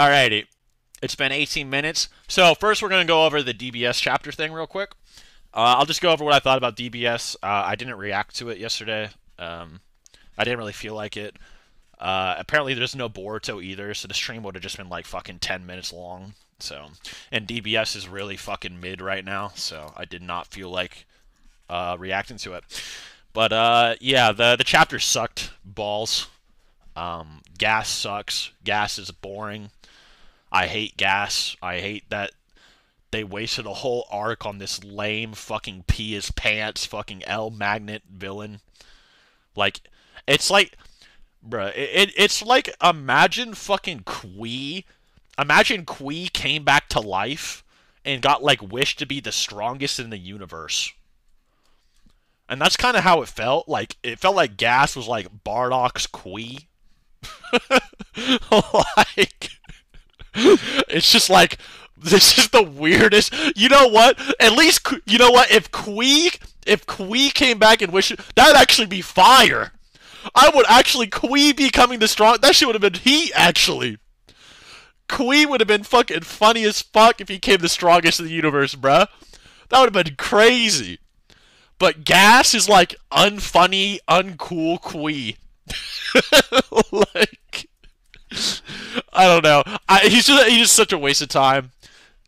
Alrighty. It's been 18 minutes. So first we're going to go over the DBS chapter thing real quick. I'll just go over what I thought about DBS. I didn't react to it yesterday. I didn't really feel like it. Apparently there's no Boruto either, so the stream would have just been like fucking 10 minutes long. So, and DBS is really fucking mid right now, so I did not feel like reacting to it. But yeah, the chapter sucked balls. Gas sucks. Gas is boring. I hate Gas. I hate that they wasted a whole arc on this lame fucking pee his pants fucking L magnet villain. Like, it's like, bruh, it's like, imagine fucking Kui. Imagine Kui came back to life and got like wished to be the strongest in the universe. And that's kind of how it felt. Like, it felt like Gas was like Bardock's Kui. Like, it's just like, this is the weirdest. You know what? At least, you know what? If Kui came back and wished, that'd actually be fire. I would actually, Kui becoming the strong, that shit would have been heat, actually. Kui would have been fucking funny as fuck if he became the strongest in the universe, bruh. That would have been crazy. But Gas is like unfunny, uncool Kui. Like, I don't know. He's just such a waste of time.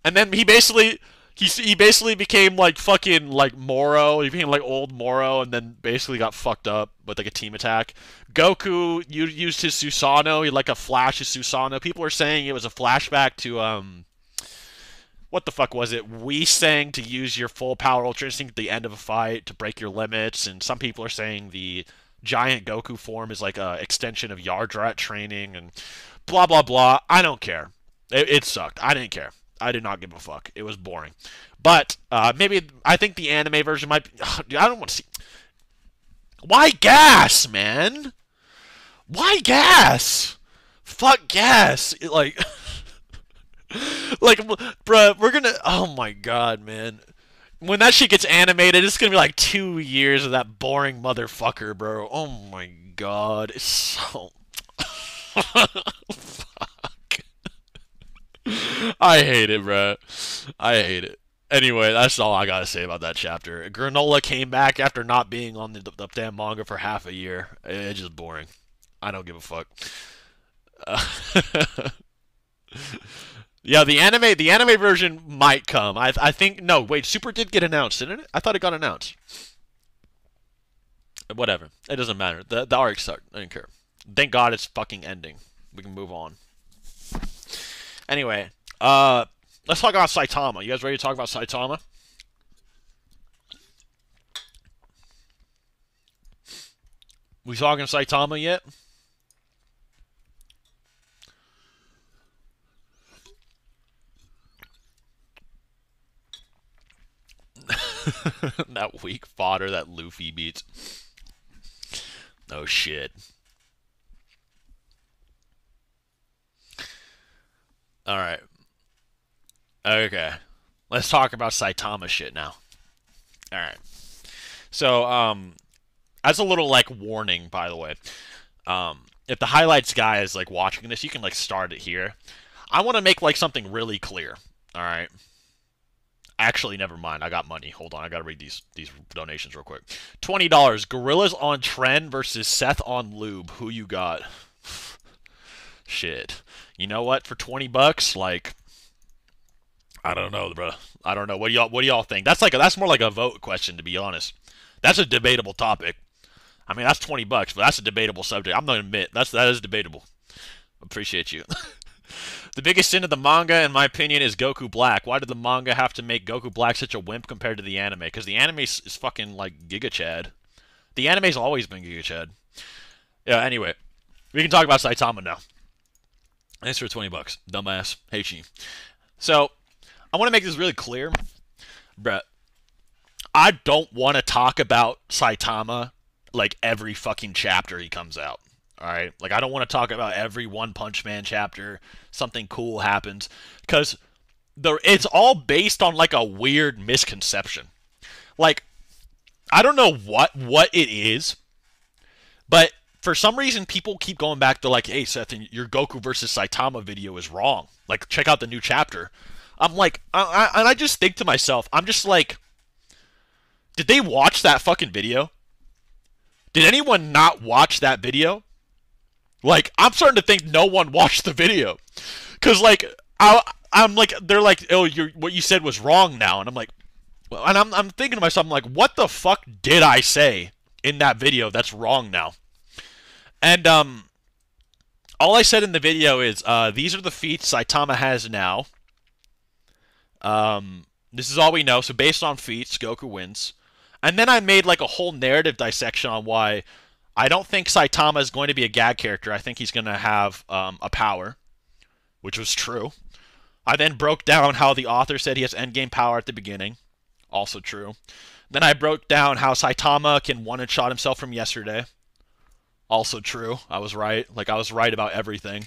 And then he basically became like fucking like Moro. He became like old Moro, and then basically got fucked up with like a team attack. Goku used his Susanoo. He had like a flash of Susanoo. People are saying it was a flashback to what the fuck was it? We saying to use your full power Ultra Instinct at the end of a fight to break your limits, and some people are saying the giant Goku form is like a extension of Yardrat training and blah blah blah. I don't care. It sucked. I didn't care. I did not give a fuck. It was boring. But maybe I think the anime version might be. I don't want to see. Why Gas, man? Why Gas? Fuck Gas. Like, like, bruh, we're gonna. Oh my god, man. When that shit gets animated, it's gonna be like 2 years of that boring motherfucker, bro. Oh my god, it's so. Fuck. I hate it, bro. I hate it. Anyway, that's all I gotta say about that chapter. Granola came back after not being on the damn manga for half a year. It's just boring. I don't give a fuck. Yeah, the anime version might come. I think no, wait, Super did get announced, didn't it? I thought it got announced. Whatever. It doesn't matter. The arc sucked. I didn't care. Thank God it's fucking ending. We can move on. Anyway, let's talk about Saitama. You guys ready to talk about Saitama? We talking Saitama yet? That weak fodder that Luffy beats. Oh shit. Alright. Okay. Let's talk about Saitama shit now. Alright. So, as a little, like, warning, by the way, if the highlights guy is, like, watching this, you can, like, start it here. I want to make, like, something really clear. Alright? Actually, never mind. I got money. Hold on. I gotta read these donations real quick. $20. Gorillas on Tren versus Seth on Lube. Who you got? Shit. You know what? For 20 bucks, like, I don't know, bro. I don't know. What do y'all think? That's more like a vote question, to be honest. That's a debatable topic. I mean, that's 20 bucks, but that's a debatable subject. I'm gonna admit that is debatable. Appreciate you. The biggest sin of the manga, in my opinion, is Goku Black. Why did the manga have to make Goku Black such a wimp compared to the anime? Because the anime is fucking, like, Giga Chad. The anime's always been Giga Chad. Yeah, anyway. We can talk about Saitama now. Thanks for 20 bucks. Dumbass. Hate you. So, I want to make this really clear. Bruh. I don't want to talk about Saitama, like, every fucking chapter he comes out. Alright? Like, I don't want to talk about every One Punch Man chapter. Something cool happens. Because it's all based on, like, a weird misconception. Like, I don't know what it is, but for some reason people keep going back to like, hey Seth, your Goku versus Saitama video is wrong. Like, check out the new chapter. I'm like, and I just think to myself, I'm just like, did they watch that fucking video? Did anyone not watch that video? Like, I'm starting to think no one watched the video, cause like I'm like, they're like, oh, what you said was wrong now, and I'm like, well, and I'm thinking to myself, I'm like, what the fuck did I say in that video that's wrong now? And all I said in the video is, these are the feats Saitama has now. This is all we know. So based on feats, Goku wins. And then I made like a whole narrative dissection on why I don't think Saitama is going to be a gag character. I think he's going to have a power, which was true. I then broke down how the author said he has endgame power at the beginning, also true. Then I broke down how Saitama can one-shot himself from yesterday, also true. I was right. Like, I was right about everything.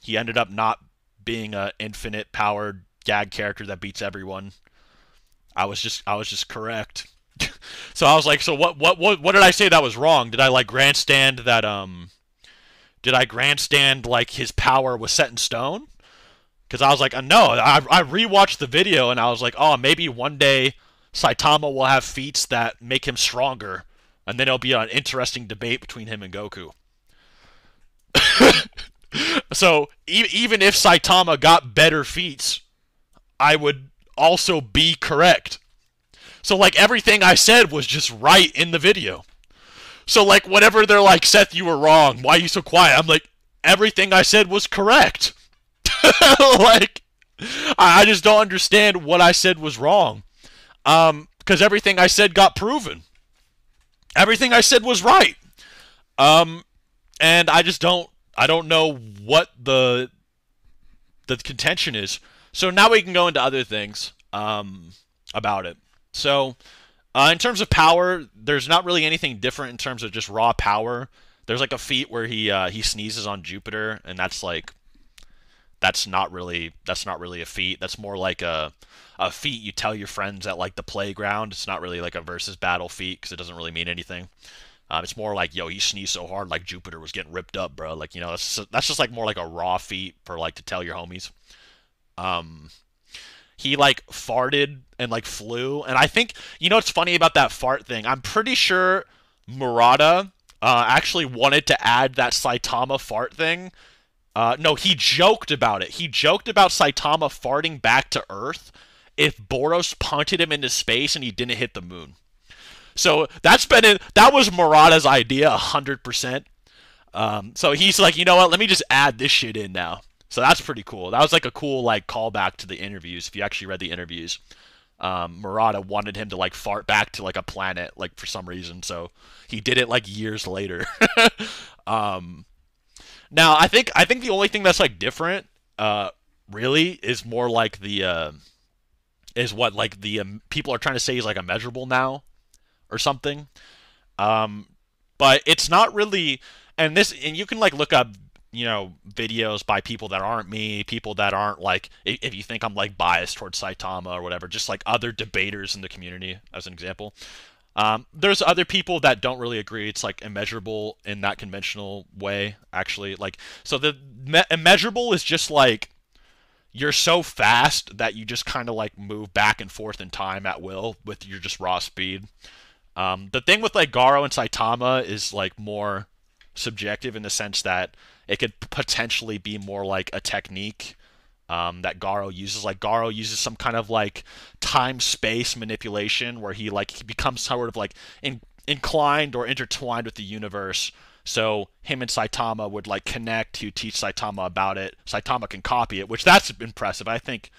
He ended up not being an infinite powered gag character that beats everyone. I was just correct. So I was like, so what did I say that was wrong? Did I like grandstand that did I grandstand like his power was set in stone? Because I was like, no, I rewatched the video and I was like, oh, maybe one day Saitama will have feats that make him stronger, and then it'll be an interesting debate between him and Goku. So even if Saitama got better feats, I would also be correct. So like everything I said was just right in the video. So like whenever they're like, Seth, you were wrong, why are you so quiet? I'm like, everything I said was correct. Like, I just don't understand what I said was wrong. Because everything I said got proven. Everything I said was right. And I don't know what the contention is. So now we can go into other things about it. So in terms of power, there's not really anything different in terms of just raw power. There's like a feat where he sneezes on Jupiter, and that's like that's not really a feat. That's more like a feat you tell your friends at like the playground. It's not really like a versus battle feat because it doesn't really mean anything. It's more like, yo, he sneezed so hard like Jupiter was getting ripped up, bro. Like, you know, that's just like more like a raw feat for like to tell your homies. He like farted and like flew, and I think, you know what's funny about that fart thing? I'm pretty sure Murata actually wanted to add that Saitama fart thing. No, he joked about it. He joked about Saitama farting back to Earth if Boros punted him into space and he didn't hit the moon. So that was Murata's idea 100%. So he's like, you know what? Let me just add this shit in now. So that's pretty cool. That was like a cool like callback to the interviews. If you actually read the interviews, Murata wanted him to like fart back to like a planet, like for some reason. So he did it like years later. Now I think the only thing that's like different, really, is more like the is what like the people are trying to say he's like immeasurable now, or something. But it's not really, and you can like look up, you know, videos by people that aren't me, people that aren't like, if you think I'm like biased towards Saitama or whatever, just like other debaters in the community, as an example. There's other people that don't really agree it's like immeasurable in that conventional way, actually. Like, so the immeasurable is just like, you're so fast that you just kind of like move back and forth in time at will with your just raw speed. The thing with like Garo and Saitama is like more subjective in the sense that it could potentially be more like a technique that Garo uses. Like, Garo uses some kind of like time-space manipulation where he becomes sort of like inclined or intertwined with the universe. So him and Saitama would like connect to teach Saitama about it. Saitama can copy it, which that's impressive. I think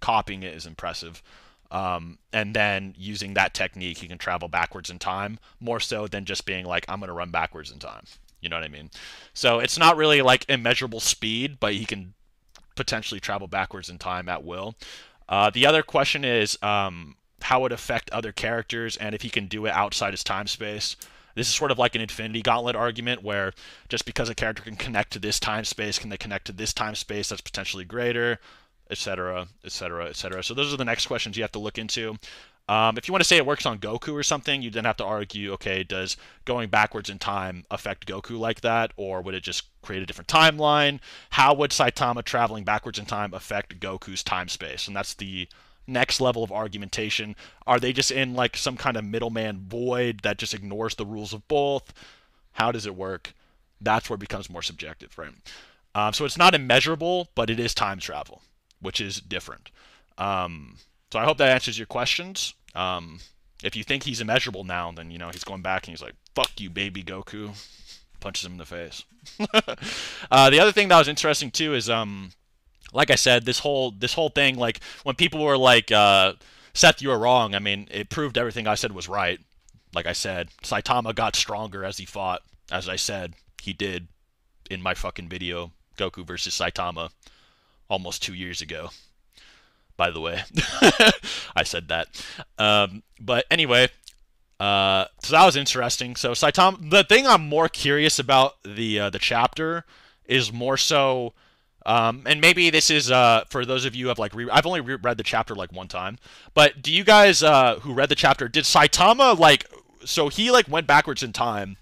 copying it is impressive. And then using that technique, he can travel backwards in time, more so than just being like, I'm going to run backwards in time. You know what I mean? So it's not really like immeasurable speed, but he can potentially travel backwards in time at will. The other question is how it affect other characters, and if he can do it outside his time space. This is sort of like an Infinity Gauntlet argument, where just because a character can connect to this time space, can they connect to this time space that's potentially greater, etc., etc., etc. So those are the next questions you have to look into. If you want to say it works on Goku or something, you then have to argue, okay, does going backwards in time affect Goku like that, or would it just create a different timeline? How would Saitama traveling backwards in time affect Goku's time space? And that's the next level of argumentation. Are they just in like some kind of middleman void that just ignores the rules of both? How does it work? That's where it becomes more subjective, right? So it's not immeasurable, but it is time travel, which is different. So I hope that answers your questions. If you think he's immeasurable now, then he's going back and he's like, "Fuck you, baby Goku," punches him in the face. The other thing that was interesting too is, like I said, this whole thing, like when people were like, "Seth, you were wrong." I mean, it proved everything I said was right. Like I said, Saitama got stronger as he fought, as I said he did in my fucking video, Goku versus Saitama, almost 2 years ago. By the way, I said that. But anyway, so that was interesting. So Saitama, the thing I'm more curious about the chapter is more so, and maybe this is for those of you who have like I've only read the chapter like one time, but do you guys who read the chapter, did Saitama like, so he like went backwards in time?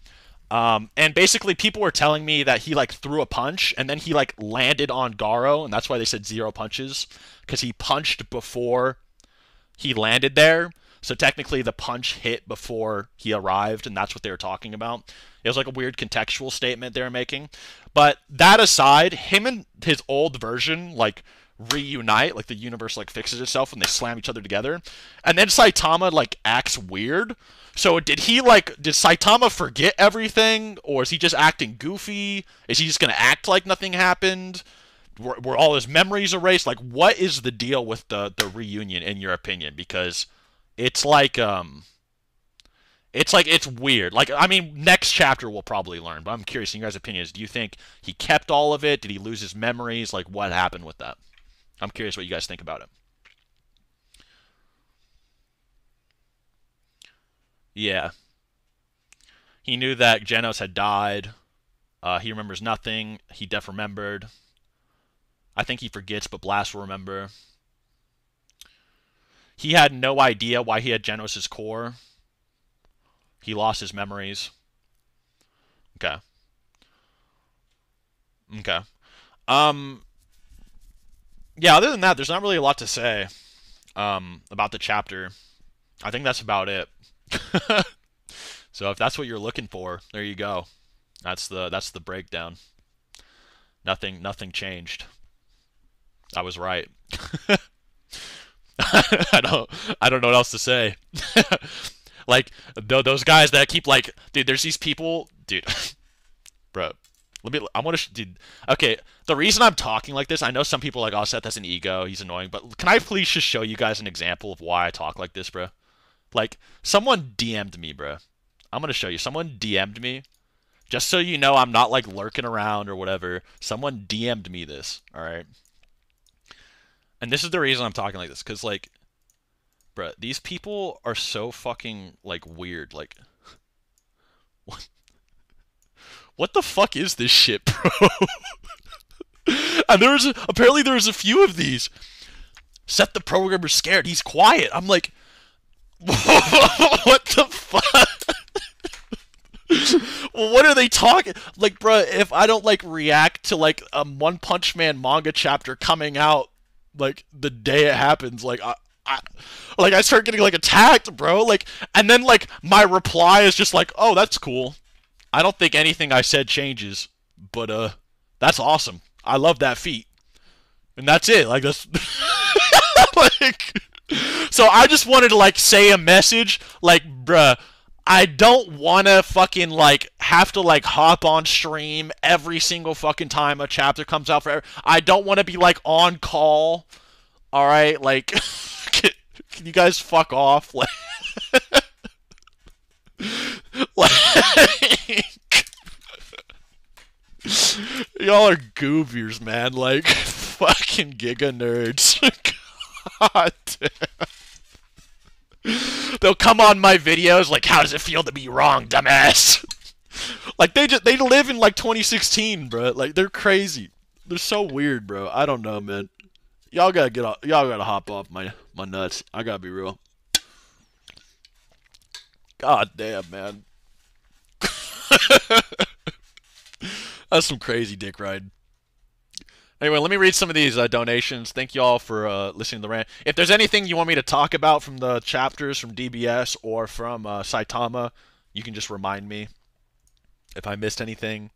And basically people were telling me that he like threw a punch and then he like landed on Garo, and that's why they said 0 punches, because he punched before he landed there. So technically the punch hit before he arrived, and that's what they were talking about. It was like a weird contextual statement they were making. But that aside, him and his old version like reunite, like the universe like fixes itself and they slam each other together. And then Saitama like acts weird. So did Saitama forget everything, or is he just acting goofy? Is he just gonna act like nothing happened? Were all his memories erased? Like, what is the deal with the reunion in your opinion? Because it's like it's weird. Like, I mean, next chapter we'll probably learn, but I'm curious in your guys' opinions. Do you think he kept all of it? Did he lose his memories? Like, what happened with that? I'm curious what you guys think about it. Yeah. He knew that Genos had died. He remembers nothing. He def remembered. I think he forgets, but Blast will remember. He had no idea why he had Genos' core. He lost his memories. Okay. Okay. Um. Yeah. Other than that, there's not really a lot to say. About the chapter. I think that's about it. So if that's what you're looking for, there you go. That's the breakdown. Nothing changed. I was right. I don't know what else to say. Like those guys that keep like, dude, there's these people, dude. Bro, I want to, dude. Okay, the reason I'm talking like this, I know some people are like, oh, Seth has an ego, he's annoying, but can I please just show you guys an example of why I talk like this, bro? Like, someone DM'd me, bro. I'm gonna show you. Someone DM'd me. Just so you know, I'm not like lurking around or whatever. Someone DM'd me this, alright? And this is the reason I'm talking like this, because, like, bruh, these people are so fucking, like, weird. Like, what the fuck is this shit, bro? And apparently there's a few of these. Seth the programmer's scared. He's quiet. I'm like, what the fuck? Well, what are they talking? Like, bruh, if I don't like react to like a One Punch Man manga chapter coming out like the day it happens, like I start getting like attacked, bro. Like, and then like my reply is just like, oh, that's cool. I don't think anything I said changes, but that's awesome. I love that feat, and that's it. Like that's like. So I just wanted to like say a message, like, bruh, I don't want to fucking like have to like hop on stream every single fucking time a chapter comes out forever. I don't want to be like on call. All right, like, can you guys fuck off? Like, like y'all are goofiers, man. Like, fucking giga nerds. God damn. They'll come on my videos like, how does it feel to be wrong, dumbass? Like, they live in like 2016, bro. Like, they're crazy. They're so weird, bro. I don't know, man. Y'all gotta hop off my nuts. I gotta be real. God damn, man. That's some crazy dick ride. Anyway, let me read some of these donations. Thank you all for listening to the rant. If there's anything you want me to talk about from the chapters from DBS or from Saitama, you can just remind me if I missed anything.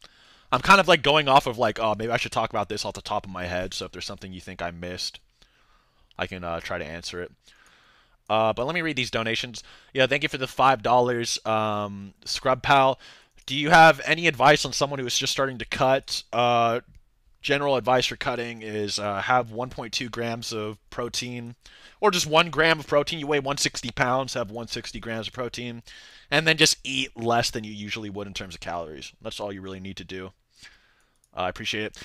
I'm kind of like going off of like, oh, maybe I should talk about this off the top of my head. So if there's something you think I missed, I can try to answer it. But let me read these donations. Yeah, thank you for the $5. Scrub Pal, do you have any advice on someone who is just starting to cut? General advice for cutting is have 1.2 grams of protein, or just 1 gram of protein. You weigh 160 pounds, have 160 grams of protein, and then just eat less than you usually would in terms of calories. That's all you really need to do. I appreciate it.